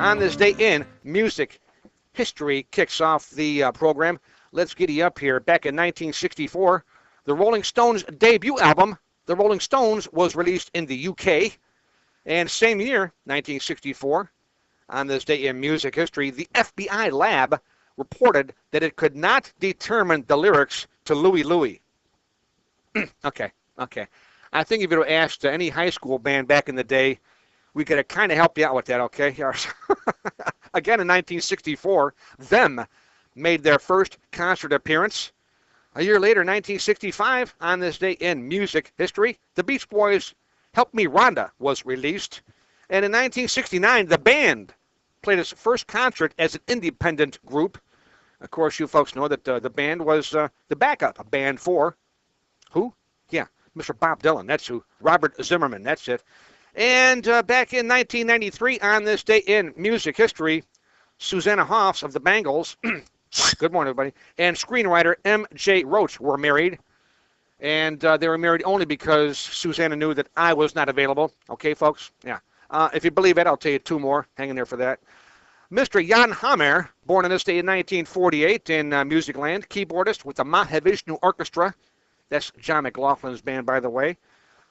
On this day in music history kicks off the program. Let's giddy up here. Back in 1964, the Rolling Stones' debut album, The Rolling Stones, was released in the UK. And same year, 1964, on this day in music history, the FBI lab reported that it could not determine the lyrics to Louie Louie. Okay. I think if you asked any high school band back in the day, we could kind of help you out with that, okay? Again, in 1964, Them made their first concert appearance. A year later, 1965, on this day in music history, the Beach Boys' Help Me Rhonda was released. And in 1969, the band played its first concert as an independent group. Of course, you folks know that the band was the backup, a band for who? Yeah, Mr. Bob Dylan, that's who. Robert Zimmerman, that's it. And back in 1993, on this day in music history, Susanna Hoffs of the Bangles, good morning, everybody, and screenwriter M.J. Roach were married. And they were married only because Susanna knew that I was not available. Okay, folks? Yeah. If you believe it, I'll tell you two more. Hang in there for that. Mr. Jan Hammer, born on this day in 1948 in Musicland, keyboardist with the Mahavishnu Orchestra. That's John McLaughlin's band, by the way.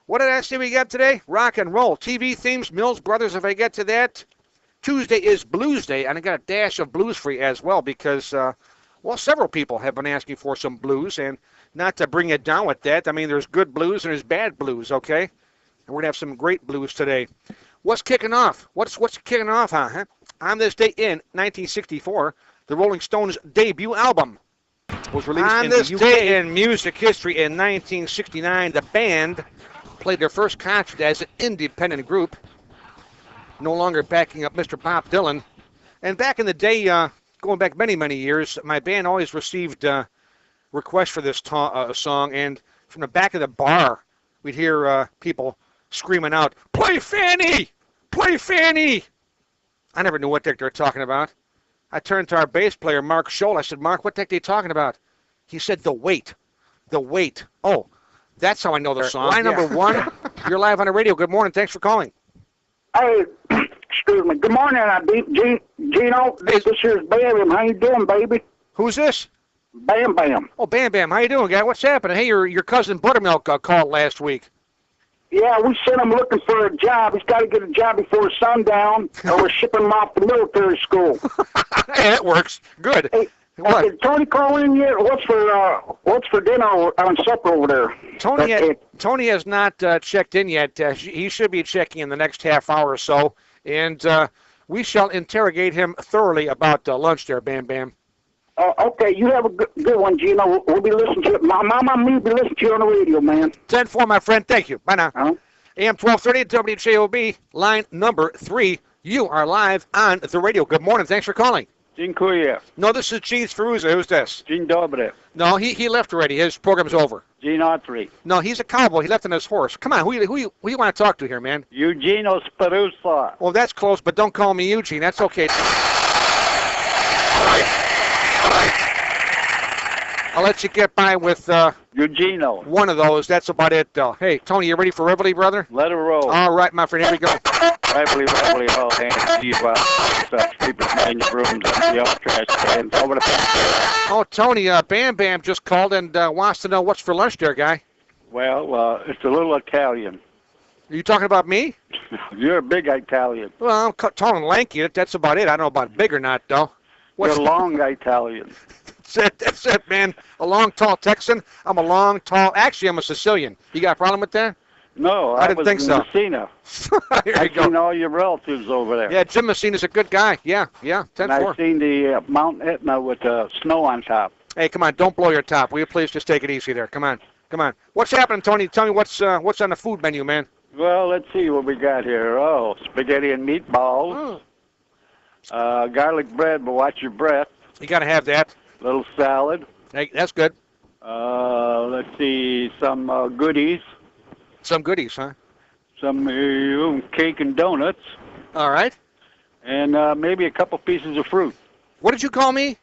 What did I say we got today? Rock and roll. TV themes, Mills Brothers, if I get to that. Tuesday is Blues Day, and I got a dash of blues for you as well because, well, several people have been asking for some blues, and not to bring it down with that. I mean, there's good blues and there's bad blues, okay? And we're going to have some great blues today. What's kicking off? What's kicking off, huh? On this day in 1964, the Rolling Stones' debut album was released in the UK. On this day in music history in 1969, the band played their first concert as an independent group, no longer backing up Mr. Bob Dylan. And back in the day, going back many, many years, my band always received requests for this song, and from the back of the bar, we'd hear people screaming out, "Play Fanny! Play Fanny!" I never knew what the heck they were talking about. I turned to our bass player, Mark Scholl. I said, "Mark, what the heck are they talking about?" He said, "The Wait. The Wait." Oh, that's how I know the song. Line number one, you're live on the radio. Good morning. Thanks for calling. Hey, excuse me. Good morning, Geno. This here's Bam. How you doing, baby? Who's this? Bam Bam. Oh, Bam Bam. How you doing, guy? What's happening? Hey, your cousin Buttermilk called last week. Yeah, we sent him looking for a job. He's got to get a job before sundown, or we're shipping him off to military school. Hey, that works. Good. Hey, what? Did Tony call in yet? What's for dinner on supper over there? Tony has not checked in yet. He should be checking in the next half hour or so, and we shall interrogate him thoroughly about lunch there, Bam Bam. Okay, you have a good one, Geno. We'll be listening to it. My mama and me will be listening to you on the radio, man. 10-4, my friend. Thank you. Bye now. AM 1230 at WJOB, line number 3. You are live on the radio. Good morning. Thanks for calling. Gene Kuyev. No, this is Gene Sferuzza. Who's this? Gene Dobrev. No, he left already. His program's over. Gene Autry. No, he's a cowboy. He left on his horse. Come on, who you want to talk to here, man? Eugenio Speruzza. Well, that's close, but don't call me Eugene. That's okay. I'll let you get by with Eugenio. One of those. That's about it, though. Hey, Tony, you ready for Reveille, brother? Let her roll. All right, my friend. Here we go. Reveille, oh, and you stuff, people in your rooms, the old trash cans, over the Oh, Tony, Bam Bam just called and wants to know what's for lunch there, guy. Well, it's a little Italian. Are you talking about me? You're a big Italian. Well, I'm tall and lanky. That's about it. I don't know about big or not, though. You're a long Italian. That's it, man. A long, tall Texan. I'm a long, tall. Actually, I'm a Sicilian. You got a problem with that? No, I didn't think so. Messina. Here I've you go. seen all your relatives over there. Yeah, Jim Messina's a good guy. Yeah, 10-4. And I've seen the Mount Etna with snow on top. Hey, come on, don't blow your top. Will you please just take it easy there? Come on. What's happening, Tony? Tell me what's on the food menu, man. Well, let's see what we got here. Oh, spaghetti and meatballs. Garlic bread, but watch your breath. You got to have that. Little salad. Hey, that's good. Let's see, some goodies. Some goodies, huh? Some cake and donuts. All right. And maybe a couple pieces of fruit. What did you call me?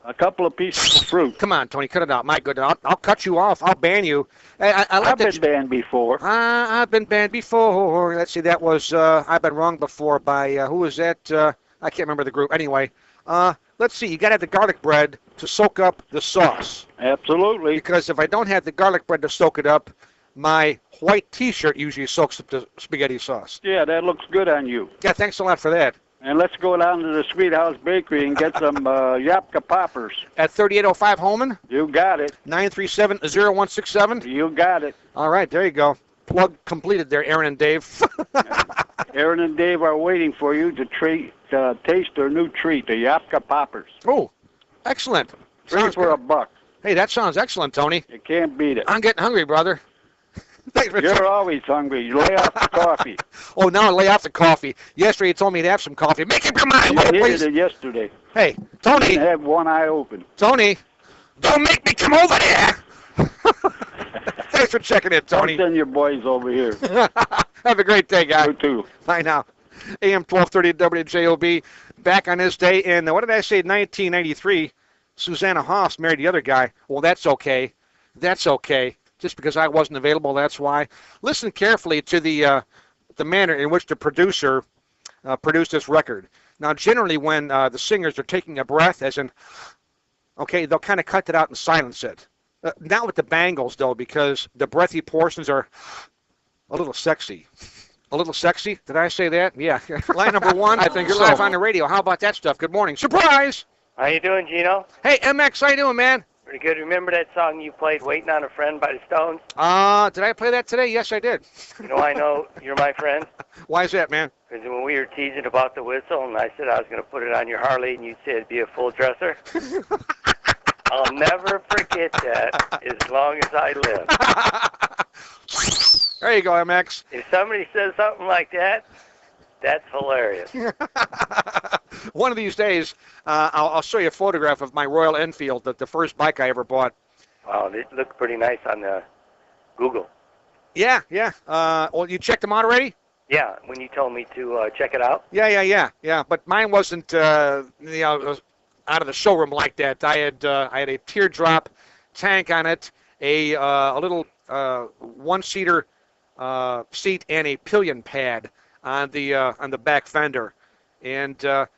A couple of pieces of fruit. Come on, Tony, cut it out. My goodness, I'll cut you off. I'll ban you. I've been banned before. I've been banned before. Let's see, that was I've been wrong before by, who was that? I can't remember the group. Anyway, let's see. You got to have the garlic bread to soak up the sauce. Absolutely. Because if I don't have the garlic bread to soak it up, my white T-shirt usually soaks up the spaghetti sauce. Yeah, that looks good on you. Yeah, thanks a lot for that. And let's go down to the Sweet House Bakery and get some Yapka Poppers. At 3805 Holman, You got it. 937-0167. You got it. All right, there you go. Plug completed there, Aaron and Dave. Aaron and Dave are waiting for you to taste their new treat, the Yapka Poppers. Oh, excellent. 3 Sounds for good. $1. Hey, that sounds excellent, Tony. You can't beat it. I'm getting hungry, brother. Thanks for You're always hungry. You lay off the coffee. Oh, now I lay off the coffee. Yesterday you told me to have some coffee. Make him come on, You will you, needed please? it yesterday. Hey, You Tony, have one eye open. Tony, don't make me come over there. Thanks for checking in, Don't Tony. send your boys over here. Have a great day, guy. You too. Bye now. AM 1230 WJOB. Back on this day in, what did I say, 1993, Susanna Hoffs married the other guy. Well, that's okay. That's okay. Just because I wasn't available, that's why. Listen carefully to the manner in which the producer produced this record. Now, generally, when the singers are taking a breath, as in, okay, they'll kind of cut it out and silence it. Not with the Bangles, though, because the breathy portions are a little sexy. A little sexy? Did I say that? Yeah. Line number one, I think you're live on the radio. How about that stuff? Good morning. Surprise! How you doing, Geno? Hey, MX, how you doing, man? Pretty good. Remember that song you played, Waiting on a Friend by the Stones? Did I play that today? Yes, I did. You know I know you're my friend? Why is that, man? Because when we were teasing about the whistle, and I said I was going to put it on your Harley, and you said it'd be a full dresser. I'll never forget that as long as I live. There you go, MX. If somebody says something like that, that's hilarious. One of these days, I'll show you a photograph of my Royal Enfield, the first bike I ever bought. Wow, it looked pretty nice on the Google. Yeah, yeah. Well, you checked them out already? Yeah, when you told me to check it out. Yeah. But mine wasn't, out of the showroom like that. I had a teardrop tank on it, a little one-seater seat, and a pillion pad on the back fender, and a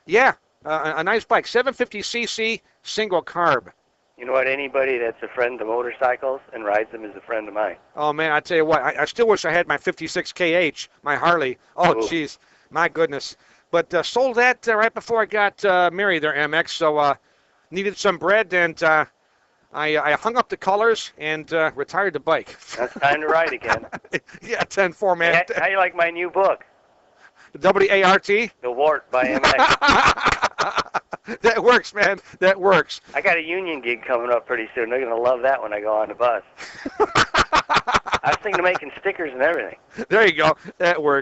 nice bike, 750cc single carb. You know what? Anybody that's a friend of motorcycles and rides them is a friend of mine. Oh man, I tell you what, I still wish I had my 56 KH, my Harley. Oh jeez, my goodness. But sold that right before I got married there, MX. So needed some bread, and I hung up the colors and retired the bike. That's time to ride again. Yeah, 10-4, man. How you like my new book? W-A-R-T? The Wart by MX. That works, man. That works. I got a union gig coming up pretty soon. They're going to love that when I go on the bus. I was thinking of making stickers and everything. There you go. That works.